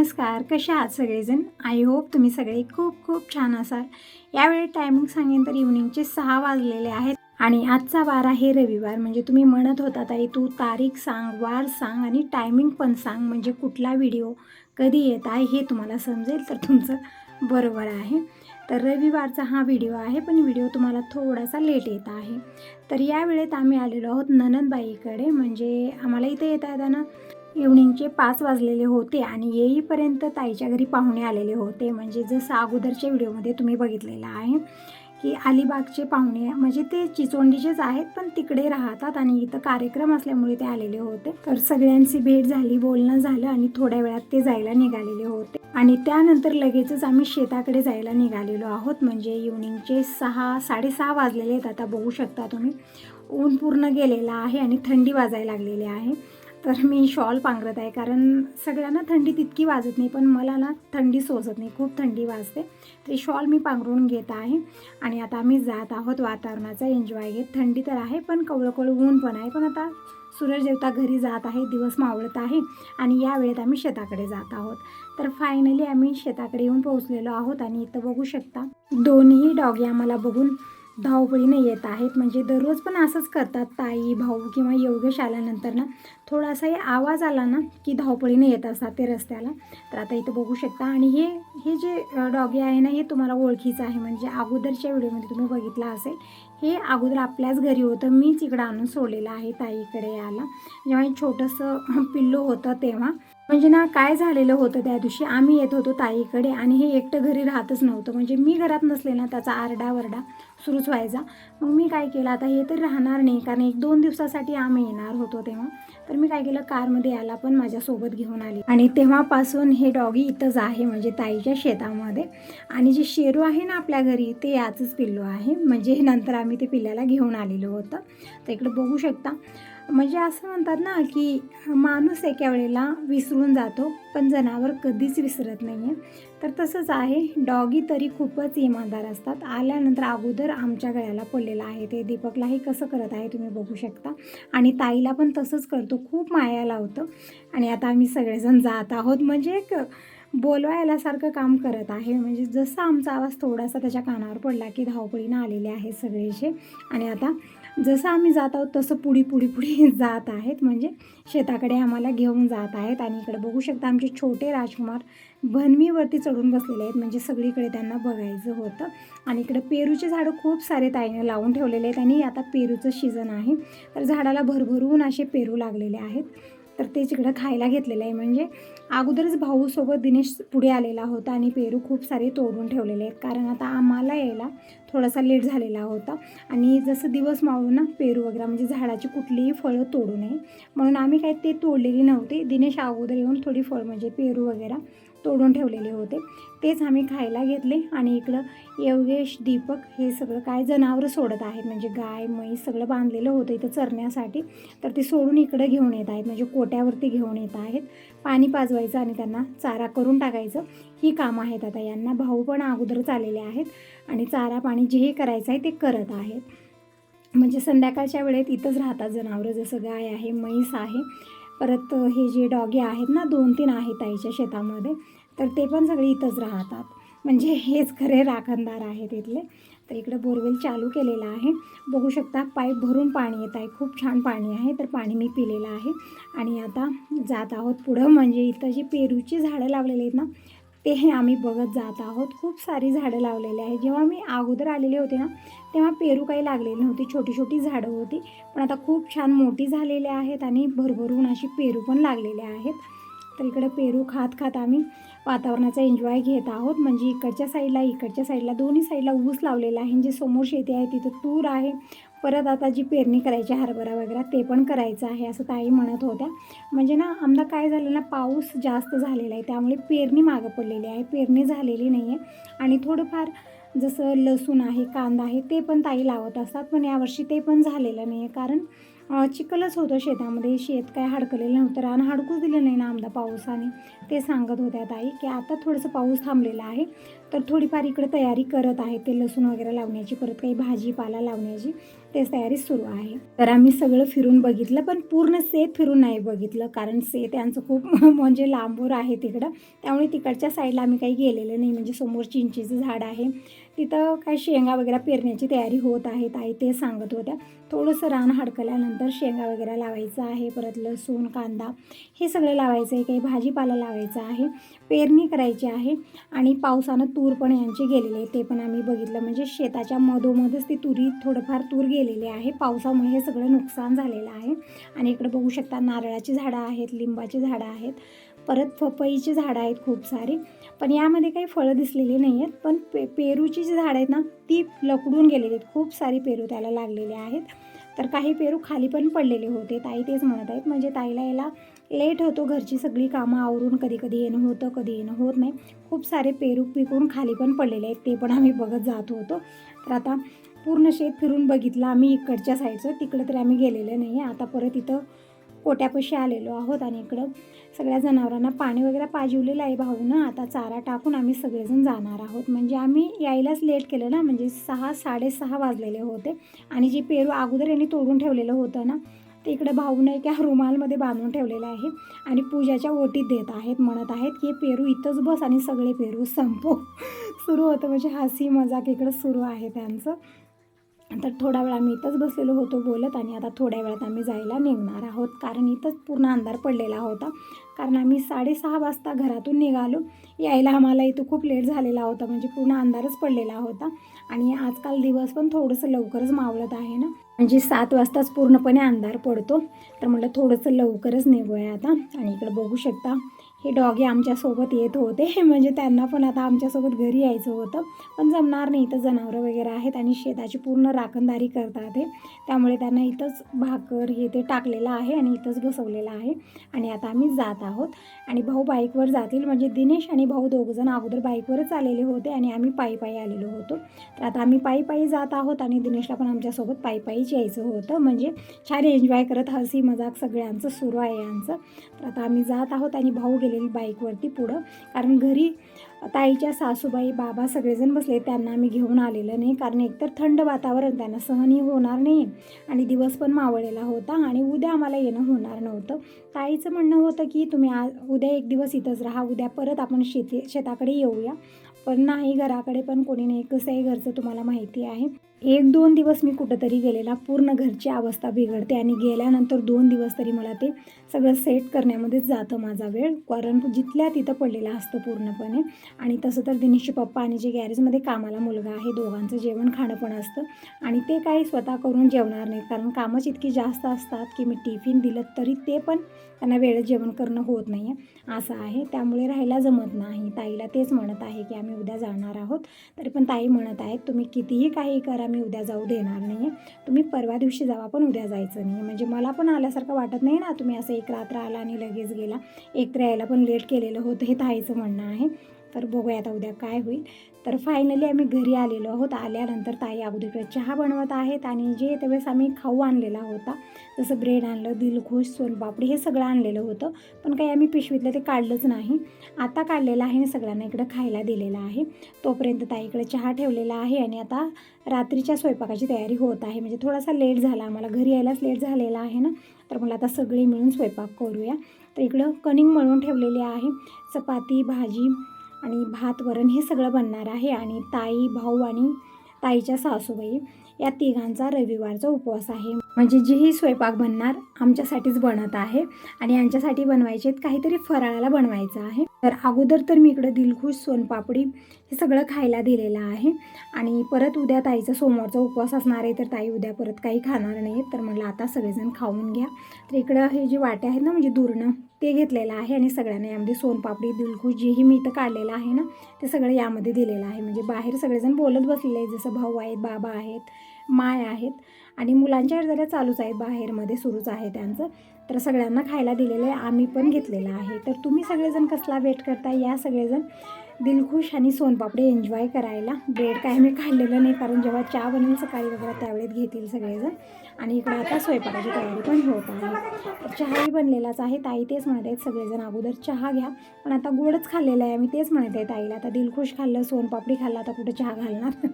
नमस्कार, कशा आहात सगळेजण? आय होप तुम्ही सगळे खूप खूप छान असाल. यावेळी टायमिंग सांगेन तर इव्हनिंगचे 6 वाजलेले आहेत आणि आजचा वार आहे रविवार. म्हणजे तुम्ही म्हणत होता ताई तू तारीख सांग, वार सांग आणि टायमिंग पण सांग, म्हणजे कुठला व्हिडिओ कधी येत आहे हे तुम्हाला समजेल. तर तुमचं बरोबर आहे. तर रविवारचा हा व्हिडिओ आहे, पण व्हिडिओ तुम्हाला थोडासा लेट येत आहे. तर या वेळेत आम्ही आलेलो आहोत नणंदबाईकडे. म्हणजे आम्हाला इथे येता येताना इव्हनिंगचे 5 वाजलेले होते आणि येईपर्यंत ताईच्या घरी पाहुणे आलेले होते. म्हणजे जसं अगोदरच्या व्हिडिओमध्ये तुम्ही बघितलेलं आहे की अलिबागचे पाहुणे, म्हणजे ते चिचोंडीचेच आहेत पण तिकडे राहतात आणि इथं कार्यक्रम असल्यामुळे ते आलेले होते. तर सगळ्यांची भेट झाली, बोलणं झालं आणि थोड्या वेळात ते जायला निघालेले होते आणि त्यानंतर लगेचच आम्ही शेताकडे जायला निघालेलो आहोत. म्हणजे इव्हनिंगचे 6-6:30 वाजलेले आहेत. आता बघू शकता तुम्ही, ऊन पूर्ण गेलेला आहे आणि थंडी वाजायला लागलेली आहे. तर मी शॉल पांघरत आहे, कारण सगळ्यांना थंडी तितकी वाजत नाही, पण मला ना थंडी सोसत नाही, खूप थंडी वाजते. ते शॉल मी पांघरून घेत आहे आणि आता आम्ही जात आहोत वातावरणाचा एन्जॉय घेत. थंडी तर आहे पण कवळकवळ ऊन पण आहे. पण आता सूरज देवता घरी जात आहे, दिवस मावळत आहे आणि या वेळेत आम्ही शेताकडे जात आहोत. तर फायनली आम्ही शेताकडे येऊन पोहोचलेलो आहोत आणि इथं बघू शकता दोन्ही डॉगी आम्हाला बघून धावपळीने येत आहेत. म्हणजे दररोज पण असंच करतात, ताई, भाऊ किंवा योगेश आल्यानंतर ना थोडासाही आवाज आला ना की धावपळीने येत असतात ते रस्त्याला. तर आता इथं बघू शकता आणि हे जे डॉगी आहे ना, हे तुम्हाला ओळखीचं आहे. म्हणजे अगोदरच्या व्हिडिओमध्ये तुम्ही बघितलं असेल, हे अगोदर आपल्याच घरी होतं. मीच इकडं आणून सोडलेलं आहे ताईकडे याला, जेव्हा एक छोटंसं पिल्लू होतं तेव्हा. म्हणजे ना काय झालेलं होतं, त्या दिवशी आम्ही येत होतो ताईकडे आणि हे एकटं घरी राहतच नव्हतं. म्हणजे मी घरात नसले ना त्याचा आरडावरडा सुरूच व्हायचा. मग मी काय केलं, आता हे तर राहणार नाही, कारण 1-2 दिवसासाठी आम्ही येणार होतो तेव्हा. तर मी काय केलं, कारमध्ये याला पण माझ्यासोबत घेऊन आली आणि तेव्हापासून हे डॉगी इथंच आहे, म्हणजे ताईच्या शेतामध्ये. आणि जे शेरू आहे ना आपल्या घरी, ते याचंच पिल्लू आहे. म्हणजे नंतर आम्ही ते पिल्ल्याला घेऊन आलेलो होतं. तर इकडं बघू शकता. म्हणजे असं म्हणतात ना की माणूस एका वेळेला विसरून जातो पण जनावर कधीच विसरत नाही आहे. तर तसंच आहे, डॉगी तरी खूपच इमानदार असतात. आल्यानंतर अगोदर आमच्या गळ्याला पडलेलं आहे. ते दीपकलाही कसं करत आहे तुम्ही बघू शकता आणि ताईला पण तसंच करतो, खूप माया लावतं. आणि आता आम्ही सगळेजण जात आहोत. म्हणजे एक बोलवायलासारखं काम करत आहे. म्हणजे जसा आमचा आवाज थोडासा त्याच्या कानावर पडला की धावपळीनं आलेले आहेत सगळेचे. आणि आता जसं आम्ही जात आहोत तसं पुढे जात आहेत, म्हणजे शेताकडे आम्हाला घेऊन जात आहेत. आणि इकडे बघू शकता आमचे छोटे राजकुमार भनमीवरती चढून बसलेले आहेत, म्हणजे सगळीकडे त्यांना बघायचं होतं. आणि इकडे पेरूचे झाडं खूप सारे ताईने लावून ठेवलेले आहेत आणि आता पेरूचं सीझन आहे. तर झाडाला भरभरून असे पेरू लागलेले आहेत. तर ते तिकडं खायला घेतलेलं आहे. म्हणजे अगोदरच भाऊसोबत दिनेश पुढे आलेला होता आणि पेरू खूप सारे तोडून ठेवलेले आहेत, कारण आता आम्हाला यायला थोडासा लेट झालेला होता. आणि जसं दिवस मावळून ना पेरू वगैरे, म्हणजे झाडाची कुठलीही फळं तोडू नये म्हणून आम्ही काही ते तोडलेली नव्हती. दिनेश अगोदर येऊन थोडी फळ म्हणजे पेरू वगैरे तोडून ठेवलेले होते, तेच आम्ही खायला घेतले. आणि इकडं योगेश, दीपक हे सगळं काय जनावरं सोडत आहेत, म्हणजे गाय म्हैस सगळं बांधलेलं होतं इथं चरण्यासाठी. तर ते सोडून इकडं घेऊन येत आहेत, म्हणजे कोट्यावरती घेऊन येत आहेत. पाणी पाजवायचं आणि त्यांना चारा करून टाकायचं, ही कामं आहेत आता यांना. भाऊ पण अगोदरच आलेले आहेत आणि चारा पाणी जे करायचं आहे ते करत आहेत. म्हणजे संध्याकाळच्या वेळेत इथंच राहतात जनावरं, जसं गाय आहे, म्हैस आहे, परत हे जे डॉगी आहेत ना 2-3 आहेत ताईच्या शेतामध्ये, तर ते पण सगळे इथंच राहतात. म्हणजे हेच खरे राखणदार आहेत इथले. तर इकडं बोरवेल चालू केलेला आहे, बघू शकता पाईप भरून पाणी येत आहे, खूप छान पाणी आहे. तर पाणी मी पिलेलं आहे आणि आता जात आहोत पुढं. म्हणजे इथं जी पेरूची झाडं लावलेली आहेत ना, ते हे आम्ही बघत जात आहोत. खूप सारी झाडं लावलेली आहेत. जेव्हा मी अगोदर आलेले होते ना तेव्हा पेरू काही लागलेली नव्हती, छोटी छोटी झाडं होती, पण आता खूप छान मोठी झालेली आहेत आणि भरभरून अशी पेरू पण लागलेले आहेत. तर इकडे पेरू खात खात आम्ही वातावरणाचा एन्जॉय घेत आहोत. म्हणजे इकडच्या साईडला दोन्ही साईडला ऊस लावलेला आहे. जे समोर शेती आहे तिथं तूर आहे, परत आता जी पेरणी करायची हरभरा वगैरे ते पण करायचं आहे असं ताई म्हणत होत्या. म्हणजे ना आमदा काय झालं ना, पाऊस जास्त झालेला आहे त्यामुळे पेरणी मागं पडलेली आहे, पेरणी झालेली नाही आहे. आणि थोडंफार जसं लसूण आहे, कांदा आहे, ते पण ताई लावत असतात, पण यावर्षी ते पण झालेलं नाही आहे, कारण चिखलच होतं शेतामध्ये, शेत काय हडकलेलं नव्हतं, रान हडकूच दिलं नाही ना आमदा पावसाने. ते सांगत होत्या ताई की आता थोडंसं पाऊस थांबलेला आहे, तर थोडीफार इकडे तयारी करत आहे, ते लसूण वगैरे लावण्याची, परत काही भाजीपाला लावण्याची तेच तयारी सुरू आहे. तर आम्ही सगळं फिरून बघितलं, पण पूर्ण शेत फिरून नाही बघितलं, कारण शेत यांचं खूप म्हणजे लांबवर आहे तिकडं, त्यामुळे तिकडच्या साईडला आम्ही काही गेलेलं नाही. म्हणजे समोर चिंचेचं झाड आहे, तिथं काय शेंगा वगैरे पेरण्याची तयारी होत आहे. ताई ते सांगत होत्या थोडंसं रान हडकल्यानंतर शेंगा वगैरे लावायचं आहे, परत लसूण कांदा हे सगळं लावायचं आहे, काही भाजीपाला लावायचा आहे, पेरणी करायची आहे. आणि पावसानं तूर पण यांचे गेलेले आहे, ते पण आम्ही बघितलं. म्हणजे शेताच्या मधोमधच ती थोडंफार तूर गेलेली आहे, पावसामुळे हे सगळं नुकसान झालेलं आहे. आणि इकडे बघू शकता नारळाची झाडं आहेत, लिंबाची झाडं आहेत, परत पपईची झाडं आहेत खूप सारी. पण यामध्ये काही फळं दिसलेली नाही आहेत, पण पेरूची जी झाडं आहेत ना ती लकडून गेलेली आहेत, खूप सारी पेरू त्याला लागलेले आहेत. तर काही पेरू खाली पण पडलेले होते. ताई तेच म्हणत आहेत, म्हणजे ताईला याला लेट होतो, घरची सगळी कामं आवरून कधी कधी येणं होतं, कधी येणं होत नाही. खूप सारे पेरू पिकून खाली पण पडलेले आहेत, ते पण आम्ही बघत जात होतो. तर आता पूर्ण शेत फिरून बघितलं आम्ही इकडच्या साईडचं, तिकडं तरी आम्ही गेलेलं नाही. आता परत इथं कोट्यापाशी आलेलो आहोत आणि इकडं सगळ्या जनावरांना पाणी वगैरे पाजवलेलं आहे भाऊनं. आता चारा टाकून आम्ही सगळेजण जाणार आहोत. म्हणजे आम्ही यायलाच लेट केलं ना, म्हणजे 6-6:30 वाजलेले होते. आणि जे पेरू अगोदर यांनी तोडून ठेवलेलं होतं ना, ते इकडे भाऊनं एका रुमालमध्ये बांधून ठेवलेलं आहे आणि पूजाच्या ओटीत देत आहेत, म्हणत आहेत की पेरू इथंच बस आणि सगळे पेरू संपव. सुरू होतं, म्हणजे हसी मजाक इकडं सुरू आहे त्यांचं. तर थोडा वेळ आम्ही इथंच बसलेलो होतो बोलत, आणि आता थोड्या वेळात आम्ही जायला निघणार आहोत, कारण इथंच पूर्ण अंधार पडलेला होता. कारण आम्ही 6:30 वाजता घरातून निघालो, यायला आम्हाला इथं खूप लेट झालेला होता, म्हणजे पूर्ण अंधारच पडलेला होता. आणि आजकाल दिवस पण थोडंसं लवकरच मावळत आहे ना, म्हणजे 7 वाजताच पूर्णपणे अंधार पडतो. तर म्हटलं थोडंसं लवकरच निघूया आता. आणि इकडं बघू शकता हे डॉगी आमच्यासोबत येत होते, म्हणजे त्यांना पण आता आमच्यासोबत घरी यायचं होतं, पण जमणार नाही, इथं जनावरं वगैरे आहेत आणि शेताची पूर्ण राखणदारी करतात हे, त्यामुळे त्यांना इथंच भाकर हे ते टाकलेलं आहे आणि इथंच बसवलेलं आहे. आणि आता आम्ही जात आहोत आणि भाऊ बाईकवर जातील, म्हणजे दिनेश आणि भाऊ दोघंजण अगोदर बाईकवरच आलेले होते आणि आम्ही पायी पायी आलेलो होतो. तर आता आम्ही पायी पायी जात आहोत आणि दिनेशला पण आमच्यासोबत पायी पायीच यायचं होतं, म्हणजे छान एन्जॉय करत हसी मजाक सगळ्यांचं सुरू आहे यांचं. तर आता आम्ही जात आहोत आणि भाऊ गेलेली बाईकवरती पुढं, कारण घरी ताईच्या सासूबाई बाबा सगळेजण बसले, त्यांना आम्ही घेऊन आलेलं नाही, कारण एकतर थंड वातावरण त्यांना सहनही होणार नाही आणि दिवस पण मावळलेला होता आणि उद्या आम्हाला येणं होणार नव्हतं. ताईचं म्हणणं होतं की तुम्ही उद्या एक दिवस इथंच राहा, उद्या परत आपण शेताकडे येऊया, पण नाही, घराकडे पण कोणी नाही. कसं आहे घरचं तुम्हाला माहिती आहे, 1-2 दिवस मी कुठंतरी गेलेला पूर्ण घरची अवस्था बिघडते आणि गेल्यानंतर 2 दिवस तरी मला ते सगळं सेट करण्यामध्येच जातं माझा वेळ, कारण जिथल्या तिथं पडलेला असतं पूर्णपणे. आणि तसं तर दिनेशचे पप्पा आणि जे गॅरेजमध्ये कामाला मुलगा आहे, दोघांचं जेवण खाणं पण असतं आणि ते काही स्वतः करून जेवणार नाहीत, कारण कामच इतकी जास्त असतात की मी टिफिन दिलं तरी ते पण त्यांना वेळेत जेवण करणं होत नाही आहे, असं आहे. त्यामुळे राहायला जमत नाही. ताईला तेच म्हणत आहे की आम्ही उद्या जाणार आहोत, तरी पण ताई म्हणत आहेत तुम्ही कितीही काही करा, मी उद्या जाऊ देणार नाही आहे, तुम्ही परवा दिवशी जावा पण उद्या जायचं नाही. म्हणजे मला पण आल्यासारखं वाटत नाही ना, तुम्ही असं एक रात्र आला आणि लगेच गेला, एक तर यायला पण लेट केलेलं होतं, हे ताईचं म्हणणं आहे. तर बघूया आता उद्या काय होईल. तर फायनली आम्ही घरी आलेलो आहोत. आल्यानंतर ताई अगोदर चहा बनवत आहेत आणि जे त्यावेळेस आम्ही खाऊ आणलेला होता, जसं ब्रेड आणलं, दिलखुश, सोनपापडी हे सगळं आणलेलं होतं, पण काही आम्ही पिशवीतलं ते काढलंच नाही. आता काढलेलं आहे आणि सगळ्यांना इकडं खायला दिलेलं आहे. तोपर्यंत ताईकडे चहा ठेवलेला आहे आणि आता रात्रीच्या स्वयंपाकाची तयारी होत आहे. म्हणजे थोडासा लेट झाला, आम्हाला घरी यायलाच लेट झालेला आहे ना, तर मला आता सगळे मिळून स्वयंपाक करूया. तर इकडं कणिक मळून ठेवलेले आहे, चपाती भाजी आणि भात वरण हे सगळं बनणार आहे. आणि ताई भाऊ आणि ताईच्या सासूबाई या तिघांचा रविवारचा उपवास आहे, म्हणजे जेही स्वयंपाक बनणार आमच्यासाठीच बनत आहे आणि यांच्यासाठी बनवायचे आहेत, काहीतरी फराळाला बनवायचं आहे. तर अगोदर तर मी इकडं दिलखुश, सोनपापडी हे सगळं खायला दिलेलं आहे. आणि परत उद्या ताईचा सोमवारचा उपवास असणार आहे, तर ताई उद्या परत काही खाणार नाही, तर म्हटलं आता सगळेजण खाऊन घ्या. तर इकडं हे जे वाटे आहेत ना, म्हणजे दुरणं ते घेतलेलं आहे आणि सगळ्यांना यामध्ये सोनपापडी, दिलखुश जेही मी इथं काढलेलं आहे ना, ते सगळं यामध्ये दिलेलं आहे. म्हणजे बाहेर सगळेजण बोलत बसलेले आहेत, जसं भाऊ आहेत, बाबा आहेत, माय आहेत आणि मुलांच्या जरा चालूच आहेत, बाहेरमध्ये सुरूच आहे त्यांचं. तर सगळ्यांना खायला दिलेलं आहे, आम्ही पण घेतलेलं आहे. तर तुम्ही सगळेजण कसला वेट करताय, या सगळेजण दिलखुश आणि सोनपापडी एन्जॉय करायला. ब्रेड काय मी खाल्लेलं नाही, कारण जेव्हा चहा बनेल सकाळी वगैरे त्यावेळेस घेतील सगळेजण. आणि इकडे आता स्वयंपाकाची तयारी पण होत आहे. चहाही बनलेलाच आहे. ताई तेच म्हणत आहेत सगळेजण अगोदर चहा घ्या, पण आता गोडच खाल्लेलं आहे. मी तेच म्हणत आहे ताईला, आता दिलखुश खाल्लं, सोनपापडी खाल्लं, आता कुठं चहा घालणार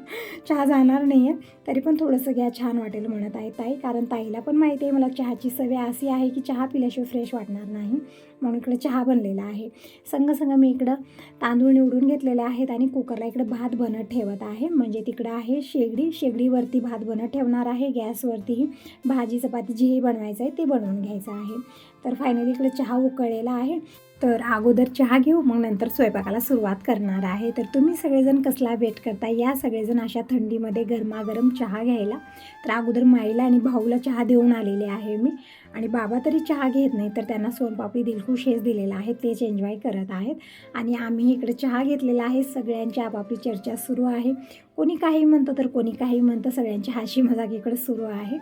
चहा जाणार नाही आहे, तरी पण थोडंसं घ्या, छान वाटेल म्हणत आहे ताई. कारण ताईला पण माहिती आहे मला चहाची सवय अशी आहे की चहा पिल्याशिवाय फ्रेश वाटणार नाही, म्हणून इकडे चहा बनलेला आहे. संग मी इकडं तांदूळ निवडून घेतलेले आहेत आणि कुकरला इकडे भात बनत ठेवत आहे. म्हणजे तिकडं आहे शेगडीवरती भात बनत ठेवणार आहे. गॅसवरतीही भाजी चपाती जेही बनवायचं आहे ते बनवून घ्यायचं आहे. तर फायनली इकडे चहा उकळलेला आहे. तर अगोदर चहा घेऊ, मग नंतर स्वयंपाकाला सुरुवात करणार आहे. तर तुम्ही सगळेजण कसला वेट करता, या सगळेजण अशा थंडीमध्ये गरमागरम चहा घ्यायला. तर अगोदर माईला आणि भाऊला चहा देऊन आलेले आहे मी. आणि बाबा तरी चहा घेत नाही, तर त्यांना सोनपापडी दिलखुश हेच दिलेलं आहे, तेच एन्जॉय करत आहेत. आणि आम्ही इकडे चहा घेतलेला आहे. सगळ्यांची आपापली चर्चा सुरू आहे. कोणी काही म्हणतं तर कोणी काही म्हणतं, सगळ्यांची हाशी मजाक इकडे सुरू आहे.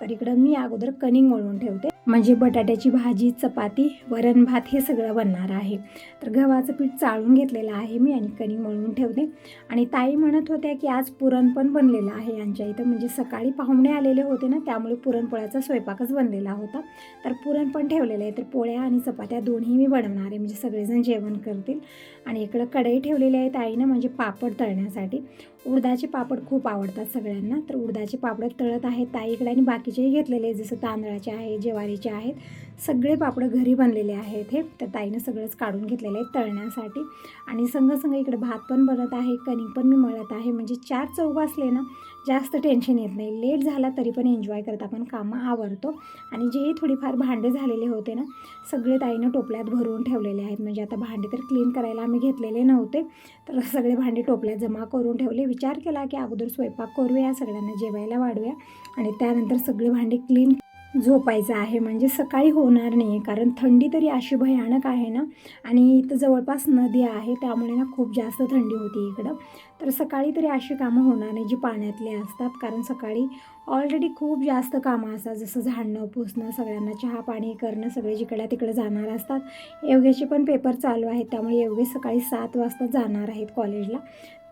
तर इकडं मी अगोदर कणिक मळून ठेवते, म्हणजे बटाट्याची भाजी, चपाती, वरण भात हे सगळं बनणार आहे. तर गव्हाचं पीठ चाळून घेतलेलं आहे मी आणि कणिक मळून ठेवते. आणि ताई म्हणत होत्या की आज पुरण पण बनलेलं आहे यांच्या इथं, म्हणजे सकाळी पाहुणे आलेले होते ना, त्यामुळे पुरणपोळ्याचा स्वयंपाकच बनलेला होता. तर पुरण पण ठेवलेलं आहे. तर पोळ्या आणि चपात्या दोन्ही मी बनवणार आहे, म्हणजे सगळेजण जेवण करतील. आणि इकडं कढई ठेवलेली आहे ताईनं, म्हणजे पापड तळण्यासाठी. उडदाचे पापड खूप आवडतात सगळ्यांना, तर उडदाचे पापड तळत आहेत ताईकडे. आणि बाकीचेही घेतलेले आहेत, जसं तांदळाचे आहे, ज्वारीचे आहेत, सगळे पापड घरी बनलेले आहेत हे. तर ताईनं सगळंच काढून घेतलेलं आहे तळण्यासाठी. आणि संग इकडे भात पण बनत आहे, कणिक पण मी मळत आहे. म्हणजे 4 चौघं असले ना जास्त टेन्शन येत नाही. लेट झाला तरी पण एन्जॉय करत आपण कामं आवरतो. आणि जेही थोडीफार भांडे झालेले होते ना, सगळे ताईनं टोपल्यात भरून ठेवलेले आहेत. म्हणजे आता भांडे तर क्लीन करायला आम्ही घेतलेले नव्हते, तर सगळे भांडे टोपल्यात जमा करून ठेवले. विचार केला की अगोदर स्वयंपाक करूया, सगळ्यांना जेवायला वाढूया आणि त्यानंतर सगळे भांडे क्लीन झोपायचं आहे, म्हणजे सकाळी होणार नाही आहे. कारण थंडी तरी अशी भयानक आहे ना, आणि इथं जवळपास नदी आहे, त्यामुळे ना खूप जास्त थंडी होती इकडं. तर सकाळी तरी अशी कामं होणार नाही जी पाण्यातली असतात, कारण सकाळी ऑलरेडी खूप जास्त कामं असतात, जसं झाडणं, पुसणं, सगळ्यांना चहा पाणी करणं, सगळे जिकडे तिकडे जाणार असतात. योगेशचे पण पेपर चालू आहेत, त्यामुळे योगेश सकाळी 7 वाजता जाणार आहेत कॉलेजला.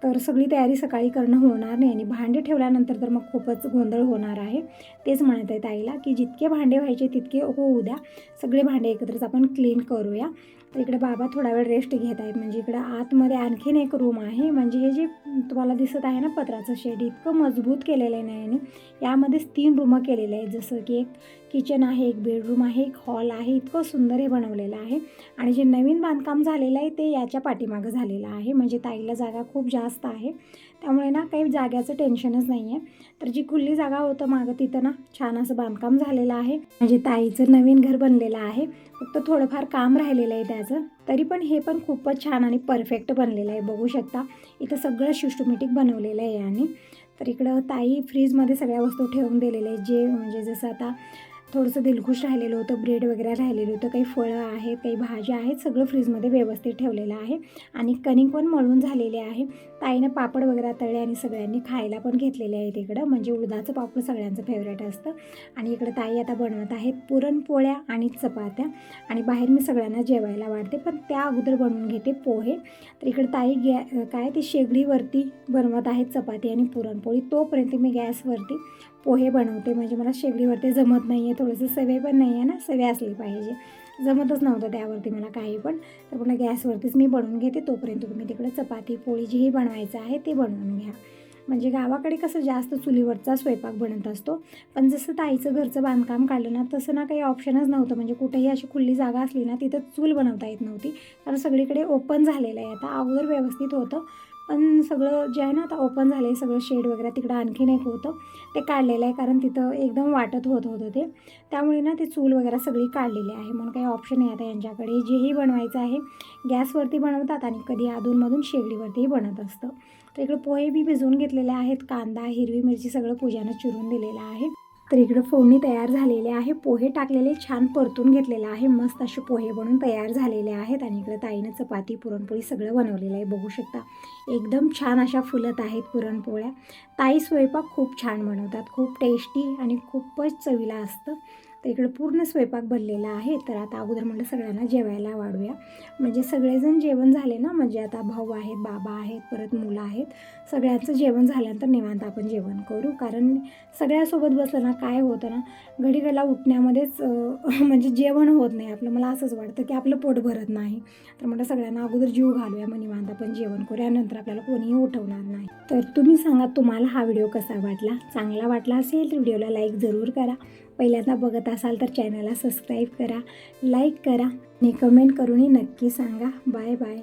तर सगळी तयारी सकाळी करणं होणार नाही. आणि भांडे ठेवल्यानंतर तर मग खूपच गोंधळ होणार आहे. तेच म्हणत आहे ताईला की जितके भांडे व्हायचे तितके होऊ द्या, सगळे भांडे एकत्रच आपण क्लीन करूया. तर इकडे बाबा थोडा वेळ रेस्ट घेत आहेत. म्हणजे इकडं आतमध्ये आणखीन एक रूम आहे, म्हणजे हे जे तुम्हाला दिसत आहे ना पत्राचं शेड, इतकं मजबूत केलेलं आहे ना याने. यामध्येच 3 रूमं केलेले आहेत, जसं की एक किचन आहे, एक बेडरूम आहे, एक हॉल आहे. इतकं सुंदर हे बनवलेलं आहे. आणि जे नवीन बांधकाम झालेलं आहे ते याच्या पाठीमागं झालेलं आहे. म्हणजे ताईला जागा खूप जास्त आहे, त्यामुळे ना काही जाग्याचं टेन्शनच नाही आहे. तर जी खुली जागा होतं मागं तिथं ना छान असं बांधकाम झालेलं आहे. म्हणजे ताईचं नवीन घर बनलेलं आहे, फक्त थोडंफार काम राहिलेलं आहे त्याचं. तरी पण हे पण खूपच छान आणि परफेक्ट बनलेलं आहे. बघू शकता इथं सगळं सिस्टमॅटिक बनवलेलं आहे याने. तर इकडं ताई फ्रीजमध्ये सगळ्या वस्तू ठेवून दिलेल्या आहेत, जे म्हणजे जसं आता थोडंसं दिलखुश राहिलेलं होतं, ब्रेड वगैरे राहिलेलं होतं, काही फळं आहेत, काही भाज्या आहेत, सगळं फ्रीजमध्ये व्यवस्थित ठेवलेलं आहे. आणि कणिक पण मळून झालेले आहे. ताईनं पापड वगैरे तळले आणि सगळ्यांनी खायला पण घेतलेले आहेत इकडं. म्हणजे उडदाचं पापड सगळ्यांचं फेवरेट असतं. आणि इकडं ताई आता बनवत आहेत पुरणपोळ्या आणि चपात्या. आणि बाहेर मी सगळ्यांना जेवायला वाढते, पण त्या अगोदर बनवून घेते पोहे. तर इकडे ताई काय ते शेगडीवरती बनवत आहेत चपाती आणि पुरणपोळी, तोपर्यंत मी गॅसवरती पोहे बनवते. म्हणजे मला शेगडीवरती जमत नाही आहे, थोडंसं सवय पण नाही आहे ना, सवय असली पाहिजे. जमतच नव्हतं त्यावरती मला काही पण. तर पुन्हा गॅसवरतीच मी बनवून घेते, तोपर्यंत तुम्ही तिकडे चपाती पोळी जेही बनवायचं आहे ते बनवून घ्या. म्हणजे गावाकडे कसं जास्त चुलीवरचा स्वयंपाक बनत असतो, पण जसं ताईचं घरचं बांधकाम काढलं ना तसं ना काही ऑप्शनच नव्हतं. म्हणजे कुठेही अशी खुली जागा असली ना तिथं चूल बनवता येत नव्हती, कारण सगळीकडे ओपन झालेलं आहे. आता अगोदर व्यवस्थित होतं, पण सगळं जे आहे ना आता ओपन झालं आहे, सगळं शेड वगैरे. तिकडं आणखीन एक होतं ते काढलेलं आहे, कारण तिथं एकदम वाटत होतं ते, त्यामुळे ना ते चूल वगैरे सगळी काढलेली आहे. म्हणून काही ऑप्शन नाही आता यांच्याकडे. जेही बनवायचं आहे गॅसवरती बनवतात आणि कधी अधूनमधून शेगडीवरतीही बनत असतं. तर इकडे पोहे बी भिजवून घेतलेले आहेत, कांदा हिरवी मिरची सगळं पूजानं चिरून दिलेलं आहे. तर इकडं फोडणी तयार झालेले आहे, पोहे टाकलेले छान परतून घेतलेलं आहे, मस्त असे पोहे बनवून तयार झालेले आहेत. आणि इकडं ताईनं चपाती पुरणपोळी सगळं बनवलेलं आहे. बघू शकता एकदम छान अशा फुलत आहेत पुरणपोळ्या. ताई स्वयंपाक खूप छान बनवतात, खूप टेस्टी आणि खूपच चवीला असतं. तर इकडं पूर्ण स्वयंपाक भरलेला आहे. तर आता अगोदर म्हटलं सगळ्यांना जेवायला वाढूया, म्हणजे सगळेजण जेवण झाले ना, म्हणजे आता भाऊ आहेत, बाबा आहेत, परत मुलं आहेत, सगळ्यांचं जेवण झाल्यानंतर निवांत आपण जेवण करू. कारण सगळ्यासोबत बसलं ना काय होतं ना, घडीघडीला उठण्यामध्येच म्हणजे जेवण होत नाही आपलं. मला असंच वाटतं की आपलं पोट भरत नाही. तर म्हटलं सगळ्यांना अगोदर जीव घालूया, मग निवांत आपण जेवण करूया, नंतर आपल्याला कोणीही उठवणार नाही. तर तुम्ही सांगा तुम्हाला हा व्हिडिओ कसा वाटला. चांगला वाटला असेल तर व्हिडिओला लाईक जरूर करा. पहिल्यांदा बघत असाल तर चॅनलला सबस्क्राईब करा, लाईक करा आणि कमेंट करूनही नक्की सांगा. Bye bye.